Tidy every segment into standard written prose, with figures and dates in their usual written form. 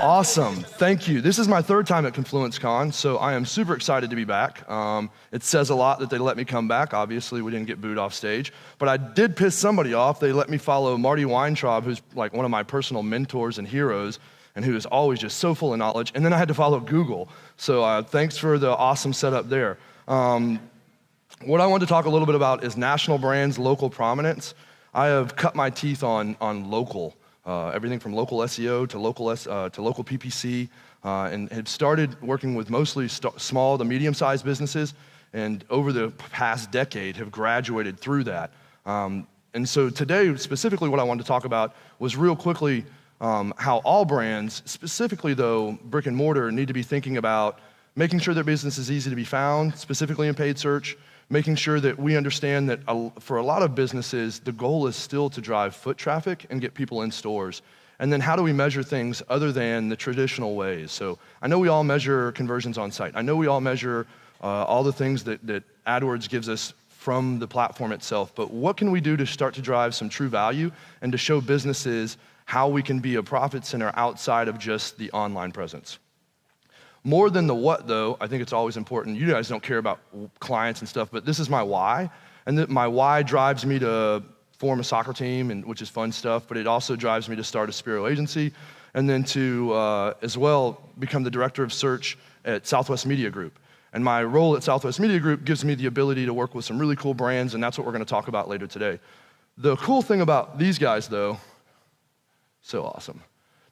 Awesome, thank you. This is my third time at Confluence Con, so I am super excited to be back. It says a lot that they let me come back. Obviously, we didn't get booed off stage, but I did piss somebody off. They let me follow Marty Weintraub, who's like one of my personal mentors and heroes, and who is always just so full of knowledge, and then I had to follow Google. So thanks for the awesome setup there. What I want to talk a little bit about is national brands, local prominence. I have cut my teeth on local. Everything from local SEO to local PPC, and have started working with mostly small to medium-sized businesses, and over the past decade have graduated through that. And so today, specifically what I wanted to talk about was real quickly how all brands, specifically though brick and mortar, need to be thinking about making sure their business is easy to be found, specifically in paid search, making sure that we understand that for a lot of businesses, the goal is still to drive foot traffic and get people in stores. And then how do we measure things other than the traditional ways? So I know we all measure conversions on site. I know we all measure all the things that AdWords gives us from the platform itself, but what can we do to start to drive some true value and to show businesses how we can be a profit center outside of just the online presence? More than the what, though, I think it's always important. You guys don't care about clients and stuff, but this is my why. And my why drives me to form a soccer team, which is fun stuff, but it also drives me to start a Spiro agency, and then to, as well, become the director of search at Southwest Media Group. And my role at Southwest Media Group gives me the ability to work with some really cool brands, and that's what we're gonna talk about later today. The cool thing about these guys, though, so awesome.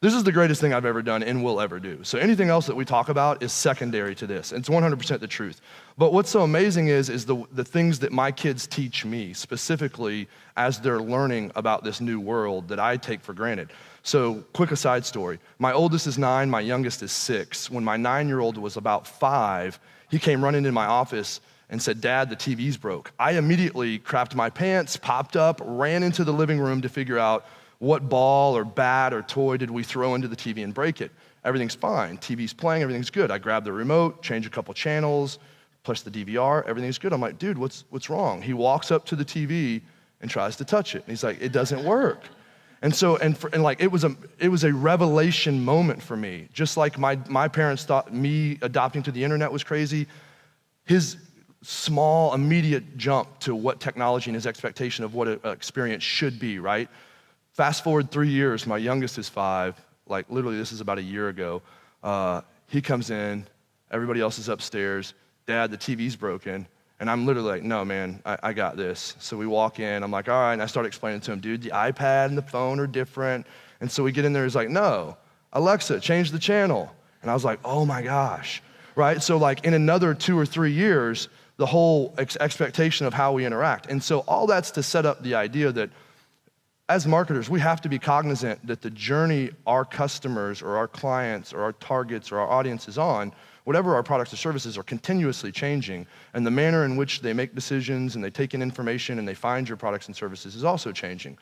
This is the greatest thing I've ever done and will ever do. So anything else that we talk about is secondary to this. It's 100% the truth. But what's so amazing is the things that my kids teach me, specifically as they're learning about this new world that I take for granted. So quick aside story. My oldest is 9, my youngest is 6. When my 9-year-old was about 5, he came running into my office and said, "Dad, the TV's broke." I immediately crapped my pants, popped up, ran into the living room to figure out what ball or bat or toy did we throw into the TV and break it? Everything's fine. TV's playing, everything's good. I grab the remote, change a couple channels, push the DVR, everything's good. I'm like, "Dude, what's wrong?" He walks up to the TV and tries to touch it. And he's like, "It doesn't work." And so, it was a revelation moment for me. Just like my parents thought me adopting to the internet was crazy, his small, immediate jump to what technology and his expectation of what an experience should be, right? Fast forward 3 years, my youngest is 5, like literally this is about a year ago. He comes in, everybody else is upstairs, "Dad, the TV's broken." And I'm literally like, "No, man, I got this." So we walk in, I'm like, "All right," and I start explaining to him, "Dude, the iPad and the phone are different." And so we get in there, he's like, "No, Alexa, change the channel." And I was like, "Oh my gosh," right? So like in another 2 or 3 years, the whole expectation of how we interact. And so all that's to set up the idea that as marketers, we have to be cognizant that the journey our customers or our clients or our targets or our audience is on, whatever our products or services, are continuously changing, and the manner in which they make decisions and they take in information and they find your products and services is also changing.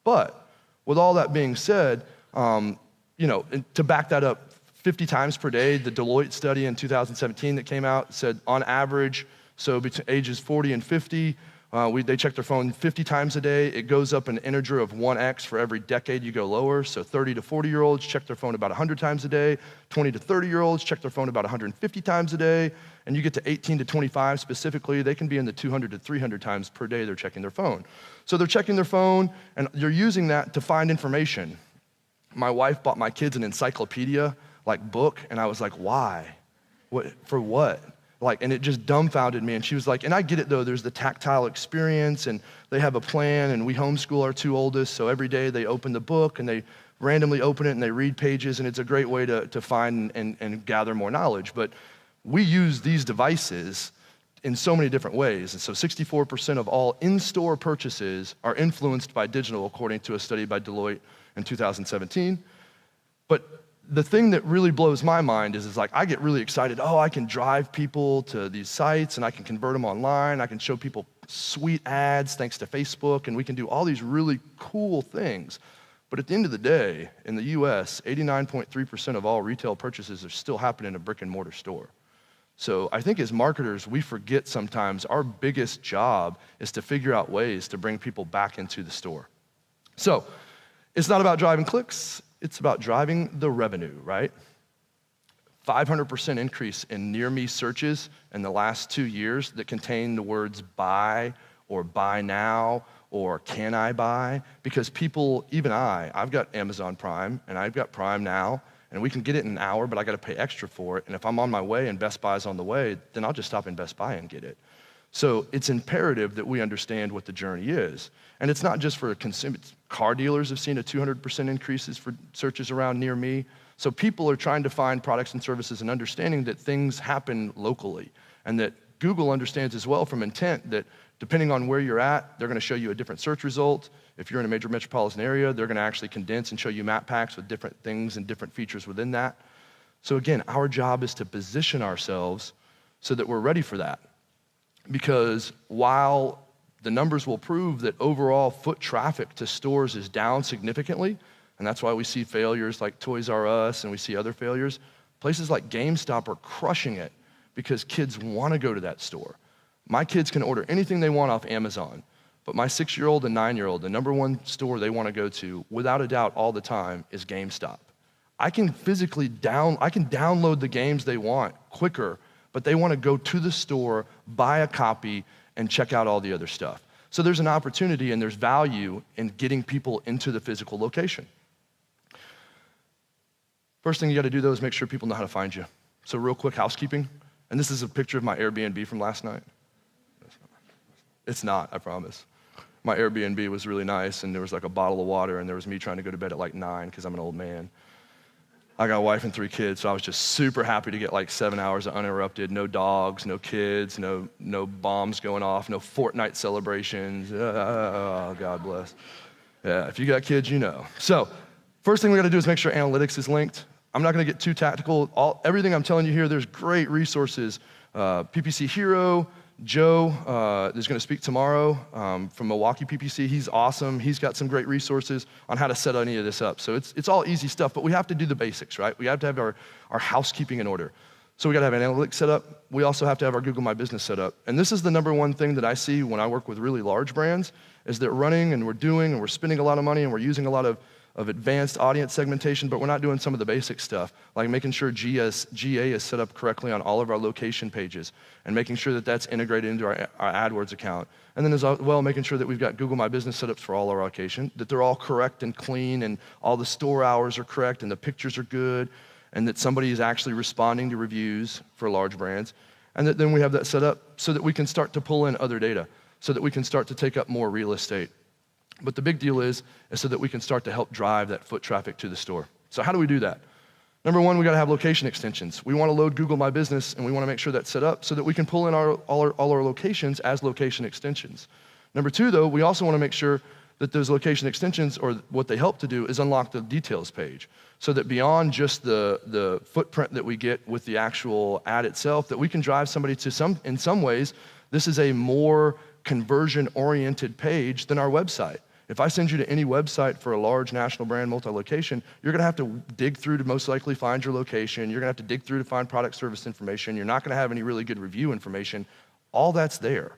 But with all that being said, to back that up 50 times per day, the Deloitte study in 2017 that came out said on average, so between ages 40 and 50, they check their phone 50 times a day. It goes up an integer of 1x for every decade you go lower. So 30 to 40-year-olds check their phone about 100 times a day. 20 to 30-year-olds check their phone about 150 times a day. And you get to 18 to 25 specifically, they can be in the 200 to 300 times per day they're checking their phone. So they're checking their phone, and they're using that to find information. My wife bought my kids an encyclopedia, book, and I was like, "Why? For what?" And it just dumbfounded me. And she was like, "And I get it though, there's the tactile experience and they have a plan, and we homeschool our 2 oldest, so every day they open the book and they randomly open it and they read pages, and it's a great way to find and gather more knowledge." But we use these devices in so many different ways. And so 64% of all in-store purchases are influenced by digital, according to a study by Deloitte in 2017. But the thing that really blows my mind is I get really excited. Oh, I can drive people to these sites and I can convert them online. I can show people sweet ads thanks to Facebook, and we can do all these really cool things. But at the end of the day, in the US, 89.3% of all retail purchases are still happening in a brick and mortar store. So I think as marketers, we forget sometimes our biggest job is to figure out ways to bring people back into the store. So it's not about driving clicks. It's about driving the revenue, right? 500% increase in near me searches in the last 2 years that contain the words buy or buy now or can I buy? Because people, even I've got Amazon Prime and I've got Prime Now, and we can get it in an hour, but I gotta pay extra for it. And if I'm on my way and Best Buy's on the way, then I'll just stop in Best Buy and get it. So it's imperative that we understand what the journey is. And it's not just for car dealers have seen a 200% increases for searches around near me. So people are trying to find products and services and understanding that things happen locally, and that Google understands as well from intent that depending on where you're at, they're gonna show you a different search result. If you're in a major metropolitan area, they're gonna actually condense and show you map packs with different things and different features within that. So again, our job is to position ourselves so that we're ready for that. Because while the numbers will prove that overall foot traffic to stores is down significantly, and that's why we see failures like Toys R Us and we see other failures, places like GameStop are crushing it because kids wanna go to that store. My kids can order anything they want off Amazon, but my 6-year-old and 9-year-old, the number one store they wanna go to, without a doubt all the time, is GameStop. I can download the games they want quicker, but they wanna go to the store, buy a copy, and check out all the other stuff. So there's an opportunity and there's value in getting people into the physical location. First thing you gotta do though is make sure people know how to find you. So real quick housekeeping, and this is a picture of my Airbnb from last night. It's not, I promise. My Airbnb was really nice and there was like a bottle of water and there was me trying to go to bed at like 9 because I'm an old man. I got a wife and 3 kids, so I was just super happy to get like 7 hours of uninterrupted, no dogs, no kids, no bombs going off, no Fortnite celebrations. Oh, God bless. Yeah, if you got kids, you know. So, first thing we gotta do is make sure analytics is linked. I'm not gonna get too tactical. Everything I'm telling you here, there's great resources. PPC Hero, Joe is gonna speak tomorrow from Milwaukee PPC. He's awesome. He's got some great resources on how to set any of this up. So it's all easy stuff, but we have to do the basics, right? We have to have our housekeeping in order. So we gotta have an analytics set up. We also have to have our Google My Business set up. And this is the number one thing that I see when I work with really large brands, is that running and we're spending a lot of money and we're using a lot of advanced audience segmentation, but we're not doing some of the basic stuff, like making sure GA is set up correctly on all of our location pages, and making sure that that's integrated into our AdWords account. And then as well, making sure that we've got Google My Business setups for all our location, that they're all correct and clean, and all the store hours are correct, and the pictures are good, and that somebody is actually responding to reviews for large brands. And that then we have that set up so that we can start to pull in other data, so that we can start to take up more real estate. But the big deal is so that we can start to help drive that foot traffic to the store. So how do we do that? Number one, we gotta have location extensions. We wanna load Google My Business and we wanna make sure that's set up so that we can pull in all our locations as location extensions. Number two though, we also wanna make sure that those location extensions, or what they help to do, is unlock the details page. So that beyond just the footprint that we get with the actual ad itself, that we can drive somebody to in some ways, this is a more conversion-oriented page than our website. If I send you to any website for a large national brand multi-location, you're gonna have to dig through to most likely find your location. You're gonna have to dig through to find product service information. You're not gonna have any really good review information. All that's there.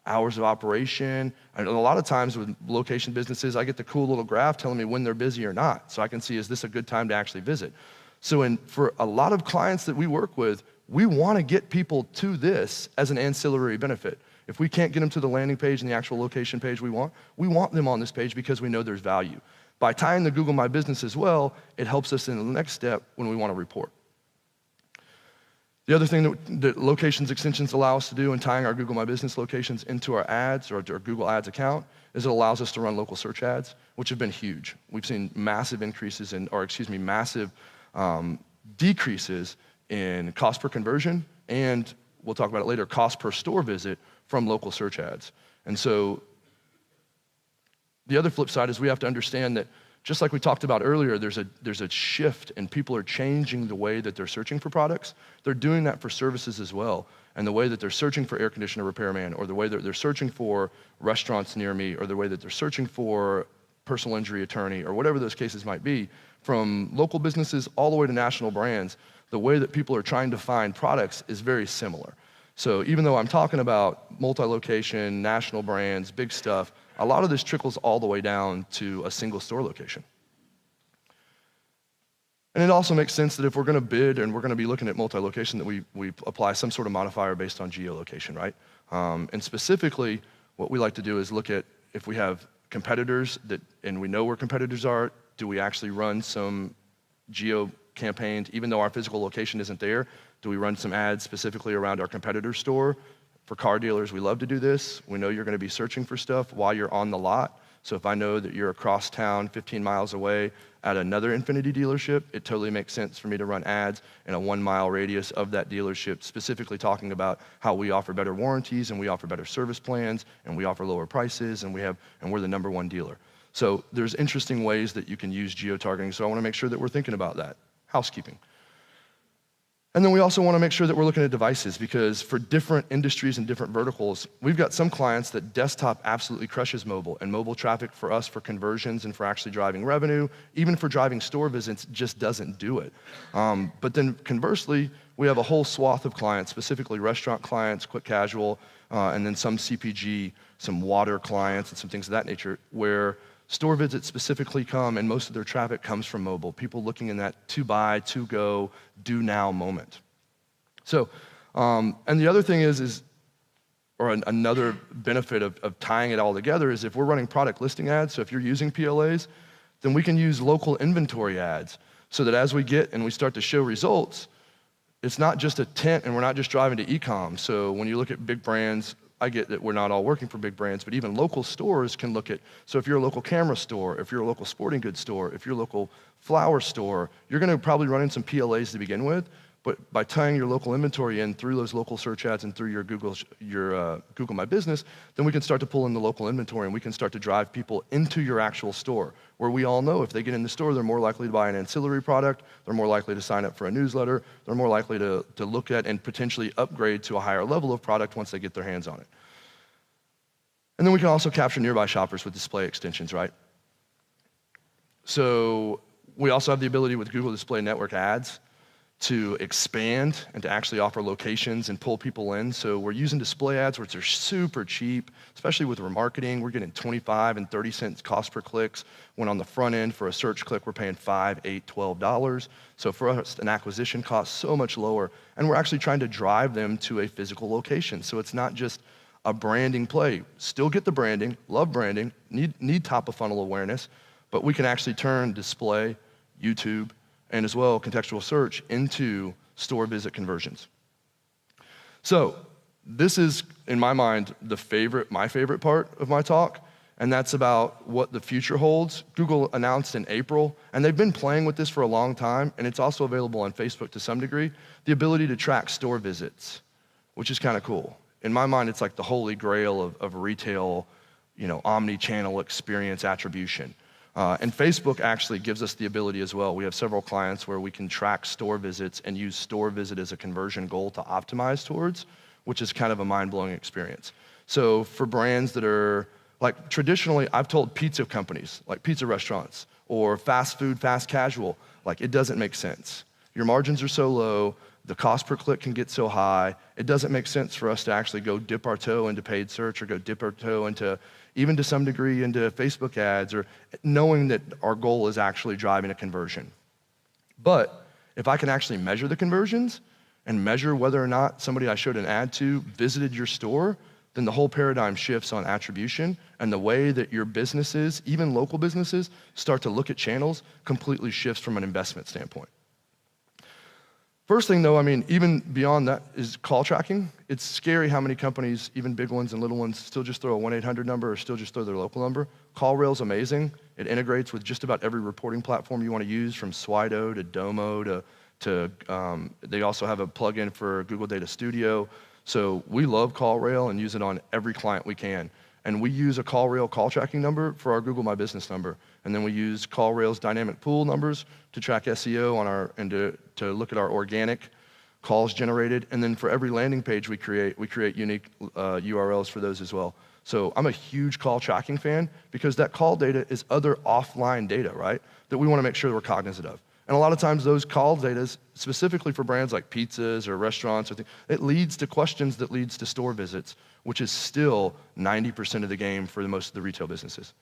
Hours of operation, and a lot of times with location businesses, I get the cool little graph telling me when they're busy or not, so I can see, is this a good time to actually visit? So for a lot of clients that we work with, we wanna get people to this as an ancillary benefit. If we can't get them to the landing page and the actual location page we want them on this page because we know there's value. By tying the Google My Business as well, it helps us in the next step when we want to report. The other thing that locations extensions allow us to do in tying our Google My Business locations into our ads or our Google Ads account is it allows us to run local search ads, which have been huge. We've seen massive increases massive decreases in cost per conversion, and we'll talk about it later, cost per store visit from local search ads. And so the other flip side is we have to understand that, just like we talked about earlier, there's a shift and people are changing the way that they're searching for products. They're doing that for services as well. And the way that they're searching for air conditioner repairman, or the way that they're searching for restaurants near me, or the way that they're searching for personal injury attorney, or whatever those cases might be, from local businesses all the way to national brands, the way that people are trying to find products is very similar. So even though I'm talking about multi-location, national brands, big stuff, a lot of this trickles all the way down to a single store location. And it also makes sense that if we're gonna bid and we're gonna be looking at multi-location, that we apply some sort of modifier based on geolocation, right? And specifically, what we like to do is look at if we have competitors and we know where competitors are, do we actually run some geo campaigns, even though our physical location isn't there? Do we run some ads specifically around our competitor store? For car dealers, we love to do this. We know you're gonna be searching for stuff while you're on the lot. So if I know that you're across town, 15 miles away at another Infiniti dealership, it totally makes sense for me to run ads in a 1 mile radius of that dealership, specifically talking about how we offer better warranties and we offer better service plans and we offer lower prices and we're the #1 dealer. So there's interesting ways that you can use geo-targeting, so I wanna make sure that we're thinking about that. Housekeeping. And then we also wanna make sure that we're looking at devices, because for different industries and different verticals, we've got some clients that desktop absolutely crushes mobile, and mobile traffic for us for conversions and for actually driving revenue, even for driving store visits, just doesn't do it. But then conversely, we have a whole swath of clients, specifically restaurant clients, quick casual, and then some CPG, some water clients, and some things of that nature, where store visits specifically come, and most of their traffic comes from mobile, people looking in that to buy, to go, do now moment. So, and the other thing another benefit of tying it all together is if we're running product listing ads, so if you're using PLAs, then we can use local inventory ads, so that as we get and we start to show results, it's not just a tent and we're not just driving to e-com. So when you look at big brands, I get that we're not all working for big brands, but even local stores can look at, so if you're a local camera store, if you're a local sporting goods store, if you're a local flower store, you're gonna probably run in some PLAs to begin with, but by tying your local inventory in through those local search ads and through your Google My Business, then we can start to pull in the local inventory and we can start to drive people into your actual store, where we all know if they get in the store, they're more likely to buy an ancillary product, they're more likely to sign up for a newsletter, they're more likely to look at and potentially upgrade to a higher level of product once they get their hands on it. And then we can also capture nearby shoppers with display extensions, right? So we also have the ability with Google Display Network ads to expand and to actually offer locations and pull people in. So we're using display ads, which are super cheap, especially with remarketing. We're getting 25 and 30 cents cost per clicks, when on the front end for a search click, we're paying $5, $8, $12. So for us, an acquisition cost so much lower. And we're actually trying to drive them to a physical location. So it's not just a branding play. Still get the branding, love branding, need top of funnel awareness, but we can actually turn display, YouTube, and as well contextual search into store visit conversions. So this is, in my mind, my favorite part of my talk, and that's about what the future holds. Google announced in April, and they've been playing with this for a long time, and it's also available on Facebook to some degree, the ability to track store visits, which is kind of cool. In my mind, it's like the holy grail of retail, omni-channel experience attribution. And Facebook actually gives us the ability as well. We have several clients where we can track store visits and use store visit as a conversion goal to optimize towards, which is kind of a mind-blowing experience. So for brands that are, like traditionally, I've told pizza companies, like pizza restaurants, or fast food, fast casual, like it doesn't make sense. Your margins are so low, the cost per click can get so high, it doesn't make sense for us to actually go dip our toe into paid search or go dip our toe into, even to some degree, into Facebook ads, or knowing that our goal is actually driving a conversion. But if I can actually measure the conversions and measure whether or not somebody I showed an ad to visited your store, then the whole paradigm shifts on attribution, and the way that your businesses, even local businesses, start to look at channels completely shifts from an investment standpoint. First thing though, even beyond that is call tracking. It's scary how many companies, even big ones and little ones, still just throw a 1-800 number or still just throw their local number. CallRail's amazing. It integrates with just about every reporting platform you want to use, from Slido to Domo to they also have a plugin for Google Data Studio. So we love CallRail and use it on every client we can. And we use a CallRail call tracking number for our Google My Business number. And then we use CallRail's dynamic pool numbers to track SEO and to look at our organic calls generated. And then for every landing page we create unique URLs for those as well. So I'm a huge call tracking fan, because that call data is other offline data, right? That we want to make sure that we're cognizant of. And a lot of times those call data, specifically for brands like pizzas or restaurants, it leads to questions that leads to store visits, which is still 90% of the game for most of the retail businesses.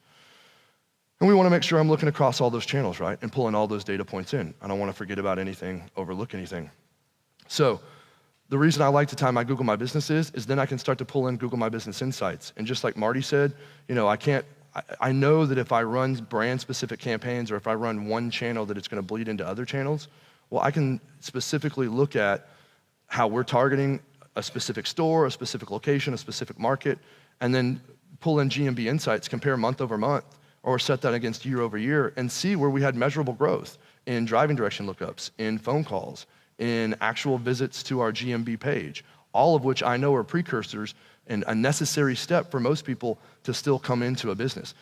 And we wanna make sure I'm looking across all those channels, right? And pulling all those data points in. I don't wanna forget about anything, overlook anything. So the reason I like to tie my Google My Business is then I can start to pull in Google My Business Insights. And just like Marty said, I know that if I run brand-specific campaigns or if I run one channel that it's gonna bleed into other channels, well, I can specifically look at how we're targeting a specific store, a specific location, a specific market, and then pull in GMB insights, compare month over month, or set that against year over year and see where we had measurable growth in driving direction lookups, in phone calls, in actual visits to our GMB page, all of which I know are precursors and a necessary step for most people to still come into a business.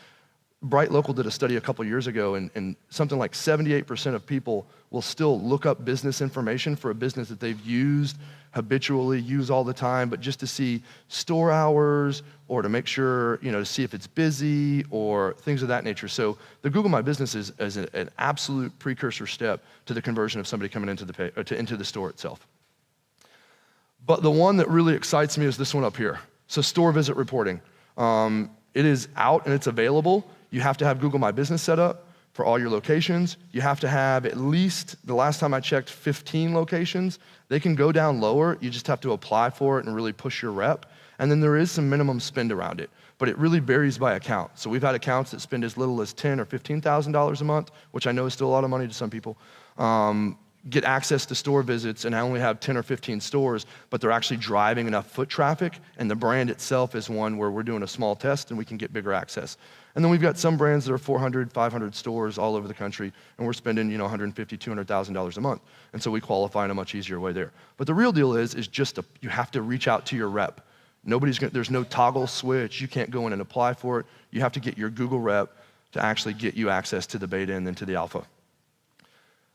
Bright Local did a study a couple years ago, and something like 78% of people will still look up business information for a business that they've used habitually, use all the time, but just to see store hours or to make sure, to see if it's busy or things of that nature. So the Google My Business is an absolute precursor step to the conversion of somebody coming into the store itself. But the one that really excites me is this one up here. So store visit reporting. It is out and it's available. You have to have Google My Business set up for all your locations. You have to have at least, the last time I checked, 15 locations. They can go down lower. You just have to apply for it and really push your rep. And then there is some minimum spend around it, but it really varies by account. So we've had accounts that spend as little as $10,000 or $15,000 a month, which I know is still a lot of money to some people, get access to store visits, and I only have 10 or 15 stores, but they're actually driving enough foot traffic, and the brand itself is one where we're doing a small test and we can get bigger access. And then we've got some brands that are 400, 500 stores all over the country, and we're spending $150,000, $200,000 a month. And so we qualify in a much easier way there. But the real deal is just you have to reach out to your rep. There's no toggle switch. You can't go in and apply for it. You have to get your Google rep to actually get you access to the beta and then to the alpha.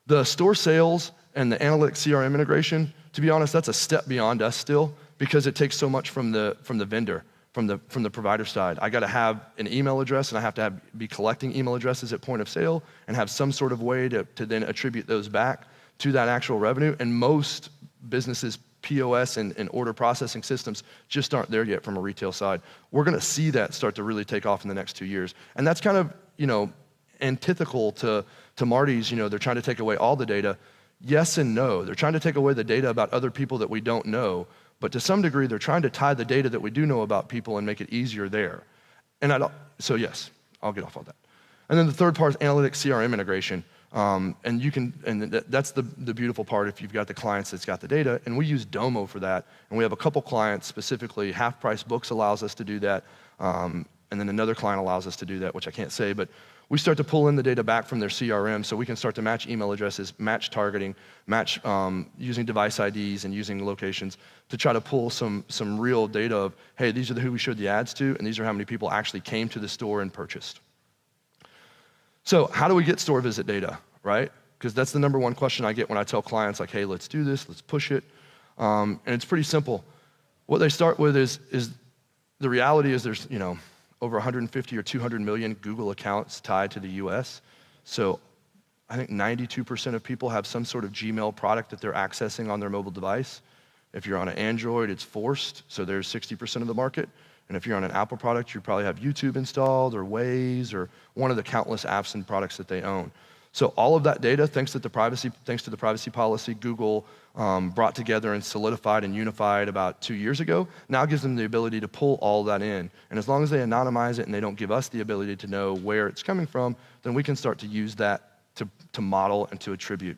The store sales and the analytics CRM integration, to be honest, that's a step beyond us still because it takes so much from the vendor, from the provider side. I got to have an email address, and I have to be collecting email addresses at point of sale and have some sort of way to then attribute those back to that actual revenue. And most businesses' POS and order processing systems just aren't there yet from a retail side. We're going to see that start to really take off in the next 2 years. And that's kind of, antithetical to Marty's, they're trying to take away all the data. Yes and no. They're trying to take away the data about other people that we don't know, but to some degree, they're trying to tie the data that we do know about people and make it easier there. So yes, I'll get off all that. And then the third part is analytics CRM integration. That's the beautiful part if you've got the clients that's got the data, and we use Domo for that, and we have a couple clients specifically. Half Price Books allows us to do that, and then another client allows us to do that, which I can't say, but we start to pull in the data back from their CRM so we can start to match email addresses, match targeting, match using device IDs and using locations to try to pull some real data of, hey, these are who we showed the ads to, and these are how many people actually came to the store and purchased. So how do we get store visit data, right? Because that's the number one question I get when I tell clients, like, hey, let's do this, let's push it. And it's pretty simple. What they start with is the reality is there's, over 150 or 200 million Google accounts tied to the US. So I think 92% of people have some sort of Gmail product that they're accessing on their mobile device. If you're on an Android, it's forced, so there's 60% of the market. And if you're on an Apple product, you probably have YouTube installed or Waze or one of the countless apps and products that they own. So all of that data, thanks to the privacy policy Google brought together and solidified and unified about 2 years ago, now gives them the ability to pull all that in. And as long as they anonymize it and they don't give us the ability to know where it's coming from, then we can start to use that to model and to attribute.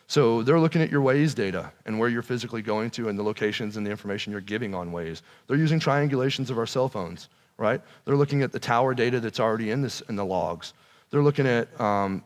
So they're looking at your Waze data and where you're physically going to and the locations and the information you're giving on Waze. They're using triangulations of our cell phones, right? They're looking at the tower data that's already in the logs. They're looking at,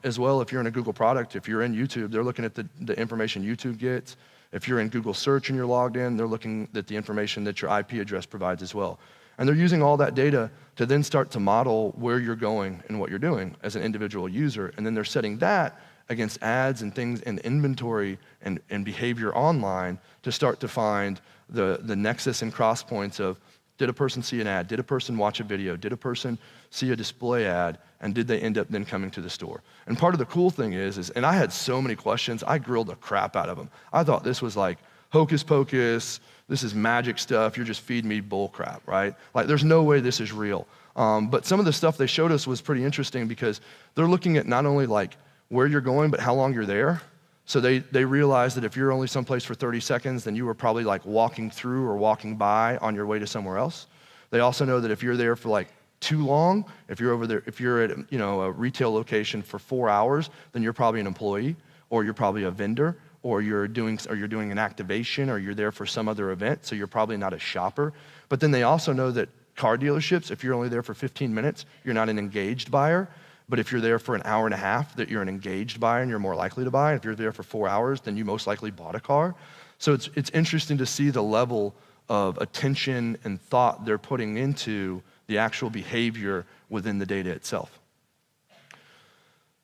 as well, if you're in a Google product, if you're in YouTube, they're looking at the information YouTube gets. If you're in Google search and you're logged in, they're looking at the information that your IP address provides as well. And they're using all that data to then start to model where you're going and what you're doing as an individual user. And then they're setting that against ads and things and inventory and behavior online to start to find the nexus and cross points of, did a person see an ad? Did a person watch a video? Did a person see a display ad? And did they end up then coming to the store? And part of the cool thing is, and I had so many questions, I grilled the crap out of them. I thought this was like hocus pocus, this is magic stuff, you're just feeding me bull crap, right? Like there's no way this is real. But some of the stuff they showed us was pretty interesting because they're looking at not only like where you're going, but how long you're there. So they realized that if you're only someplace for 30 seconds, then you were probably like walking through or walking by on your way to somewhere else. They also know that if you're there for like too long, if you're over there, if you're at a retail location for 4 hours, then you're probably an employee, or you're probably a vendor, or you're doing an activation, or you're there for some other event, so you're probably not a shopper. But then they also know that car dealerships, if you're only there for 15 minutes, you're not an engaged buyer. But if you're there for an hour and a half, that you're an engaged buyer and you're more likely to buy. If you're there for 4 hours, then you most likely bought a car. So it's interesting to see the level of attention and thought they're putting into the actual behavior within the data itself.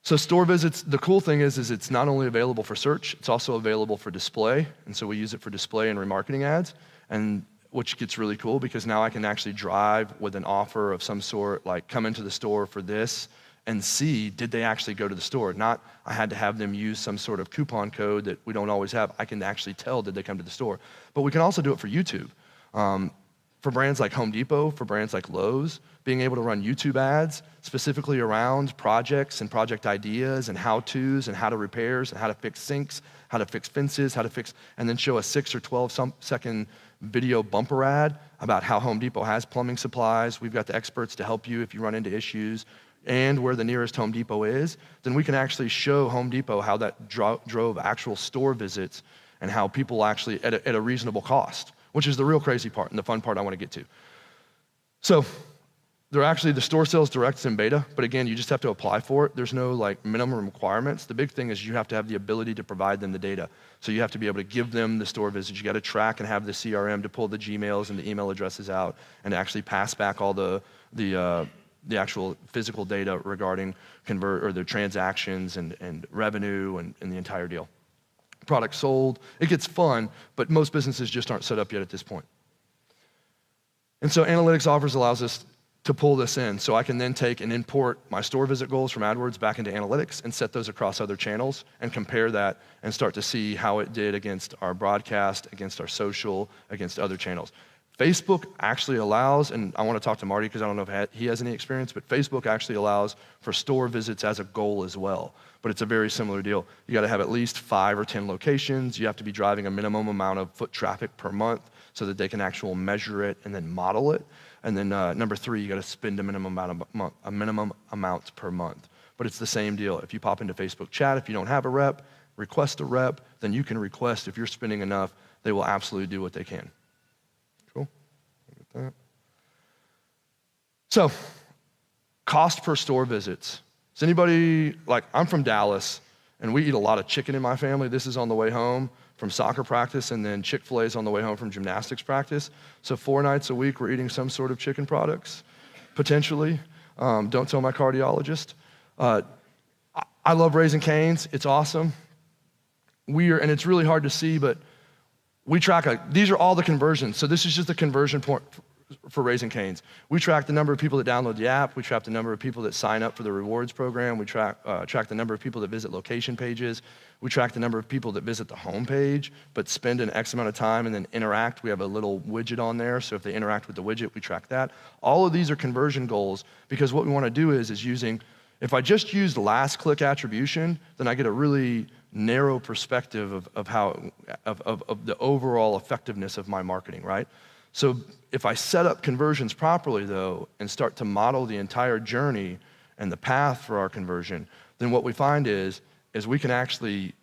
So store visits, the cool thing is it's not only available for search, it's also available for display. And so we use it for display and remarketing ads, and which gets really cool because now I can actually drive with an offer of some sort, like come into the store for this, and see, did they actually go to the store? Not, I had to have them use some sort of coupon code that we don't always have. I can actually tell, did they come to the store? But we can also do it for YouTube. For brands like Home Depot, for brands like Lowe's, being able to run YouTube ads specifically around projects and project ideas and how-tos and how to repairs and how to fix sinks, how to fix fences, and then show a 6 or 12-second video bumper ad about how Home Depot has plumbing supplies. We've got the experts to help you if you run into issues, and where the nearest Home Depot is, then we can actually show Home Depot how that drove actual store visits and how people actually, at a reasonable cost, which is the real crazy part and the fun part I want to get to. So the store sales direct's in beta, but again, you just have to apply for it. There's no like minimum requirements. The big thing is you have to have the ability to provide them the data. So you have to be able to give them the store visits. You got to track and have the CRM to pull the Gmails and the email addresses out and actually pass back all the actual physical data regarding the transactions and revenue and the entire deal. Product sold, it gets fun, but most businesses just aren't set up yet at this point. And so Analytics Offers allows us to pull this in. So I can then take and import my store visit goals from AdWords back into Analytics and set those across other channels and compare that and start to see how it did against our broadcast, against our social, against other channels. Facebook actually allows, and I want to talk to Marty because I don't know if he has any experience, but Facebook actually allows for store visits as a goal as well. But it's a very similar deal. You got to have at least 5 or 10 locations. You have to be driving a minimum amount of foot traffic per month so that they can actually measure it and then model it. And then number 3, you got to spend a minimum amount per month. But it's the same deal. If you pop into Facebook chat, if you don't have a rep, request a rep, then you can request if you're spending enough, they will absolutely do what they can. Cool. Look at that. So, cost per store visits. Is anybody, I'm from Dallas, and we eat a lot of chicken in my family. This is on the way home from soccer practice, and then Chick-fil-A is on the way home from gymnastics practice. So 4 nights a week, we're eating some sort of chicken products, potentially. Don't tell my cardiologist. I love Raising Cane's. It's awesome. And it's really hard to see, but we track, these are all the conversions. So this is just the conversion point for Raising Cane's. We track the number of people that download the app. We track the number of people that sign up for the rewards program. We track the number of people that visit location pages. We track the number of people that visit the home page, but spend an X amount of time and then interact. We have a little widget on there, so if they interact with the widget, we track that. All of these are conversion goals because what we want to do is if I just use last click attribution, then I get a really narrow perspective of the overall effectiveness of my marketing, right? So if I set up conversions properly, though, and start to model the entire journey and the path for our conversion, then what we find is we can actually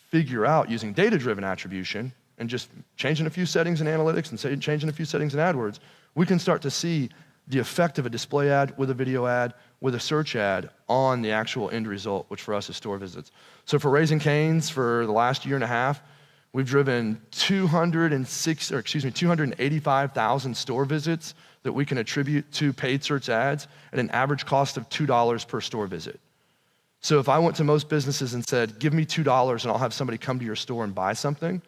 figure out using data-driven attribution and just changing a few settings in analytics and changing a few settings in AdWords, we can start to see the effect of a display ad with a video ad with a search ad on the actual end result, which for us is store visits. So for Raising Cane's, for the last year and a half, we've driven 285,000 store visits that we can attribute to paid search ads at an average cost of $2 per store visit. So if I went to most businesses and said, give me $2 and I'll have somebody come to your store and buy something,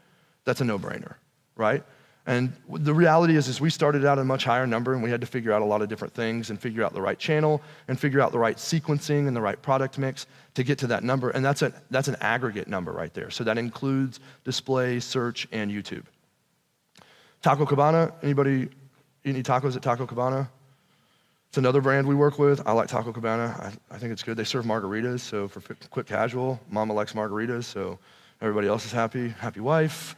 that's a no-brainer, right? And the reality is we started out at a much higher number and we had to figure out a lot of different things and figure out the right channel and figure out the right sequencing and the right product mix to get to that number. And that's an aggregate number right there. So that includes display, search, and YouTube. Taco Cabana, anybody eat any tacos at Taco Cabana? It's another brand we work with. I like Taco Cabana. I think it's good. They serve margaritas, so for quick casual, mama likes margaritas, so everybody else is happy. Happy wife.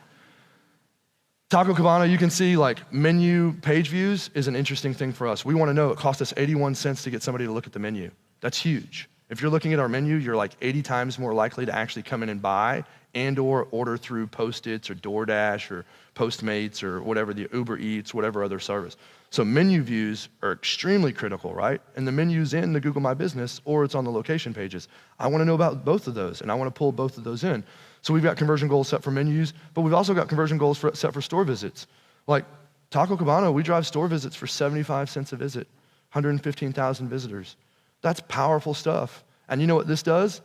Taco Cabana, you can see like menu page views is an interesting thing for us. We want to know it cost us 81 cents to get somebody to look at the menu. That's huge. If you're looking at our menu, you're like 80 times more likely to actually come in and buy and or order through Post-its or DoorDash or Postmates or whatever, the Uber Eats, whatever other service. So menu views are extremely critical, right? And the menu's in the Google My Business or it's on the location pages. I want to know about both of those and I want to pull both of those in. So we've got conversion goals set for menus, but we've also got conversion goals set for store visits. Like Taco Cabana, we drive store visits for 75 cents a visit, 115,000 visitors. That's powerful stuff. And you know what this does?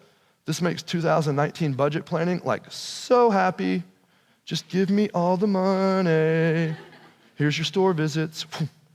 This makes 2019 budget planning like so happy. Just give me all the money. Here's your store visits.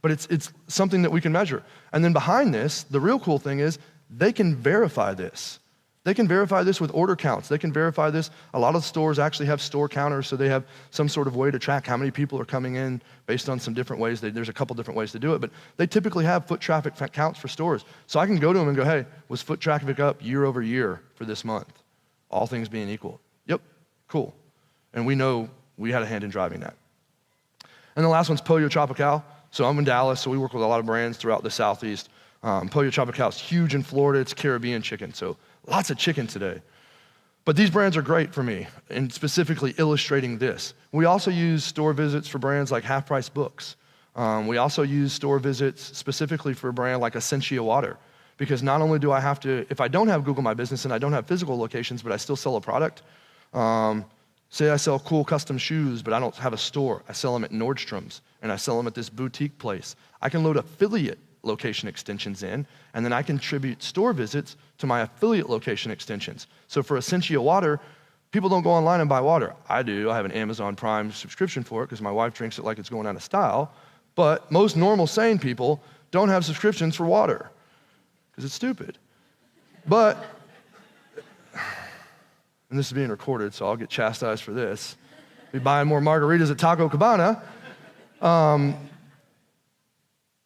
But it's something that we can measure. And then behind this, the real cool thing is they can verify this. They can verify this with order counts. They can verify this. A lot of stores actually have store counters, so they have some sort of way to track how many people are coming in based on some different ways. There's a couple different ways to do it, but they typically have foot traffic counts for stores. So I can go to them and go, hey, was foot traffic up year over year for this month? All things being equal. Yep, cool. And we know we had a hand in driving that. And the last one's Pollo Tropical. So I'm in Dallas, so we work with a lot of brands throughout the Southeast. Pollo Tropical is huge in Florida. It's Caribbean chicken, so lots of chicken today. But these brands are great for me, and specifically illustrating this. We also use store visits for brands like Half Price Books. We also use store visits specifically for a brand like Essentia Water, because not only do I have to, if I don't have Google My Business and I don't have physical locations, but I still sell a product, say I sell cool custom shoes, but I don't have a store. I sell them at Nordstrom's, and I sell them at this boutique place. I can load affiliate location extensions in, and then I contribute store visits to my affiliate location extensions. So for Essentia Water, people don't go online and buy water. I do. I have an Amazon Prime subscription for it because my wife drinks it like it's going out of style. But most normal, sane people don't have subscriptions for water because it's stupid. But, and this is being recorded, so I'll get chastised for this. Be buying more margaritas at Taco Cabana.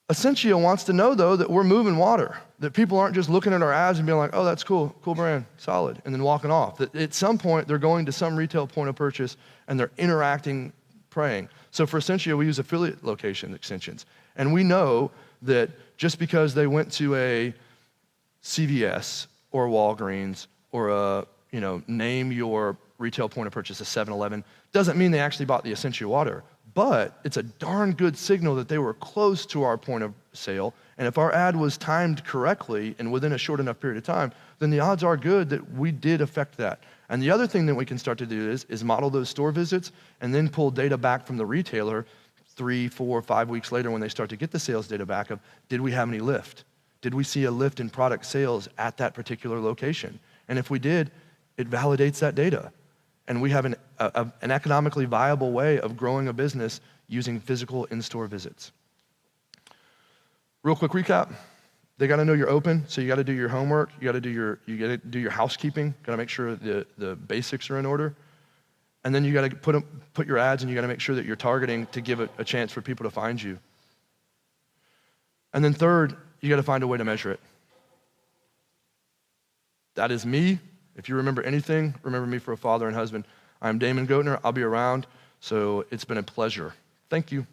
Essentia wants to know, though, that we're moving water, that people aren't just looking at our ads and being like, oh, that's cool brand, solid, and then walking off. That at some point, they're going to some retail point of purchase, and they're interacting, praying. So for Essentia, we use affiliate location extensions. And we know that just because they went to a CVS or a Walgreens or a, name your retail point of purchase, a 7-Eleven, doesn't mean they actually bought the Essentia water. But it's a darn good signal that they were close to our point of sale. And if our ad was timed correctly and within a short enough period of time, then the odds are good that we did affect that. And the other thing that we can start to do is model those store visits and then pull data back from the retailer 3, 4, 5 weeks later when they start to get the sales data back of, did we have any lift? Did we see a lift in product sales at that particular location? And if we did, it validates that data. And we have an economically viable way of growing a business using physical in-store visits. Real quick recap. They got to know you're open, so you got to do your homework. You got to do your housekeeping. Got to make sure the basics are in order. And then you got to put your ads, and you got to make sure that you're targeting to give it a chance for people to find you. And then third, you got to find a way to measure it. That is me. If you remember anything, remember me for a father and husband. I'm Damon Gochneaur. I'll be around, so it's been a pleasure. Thank you.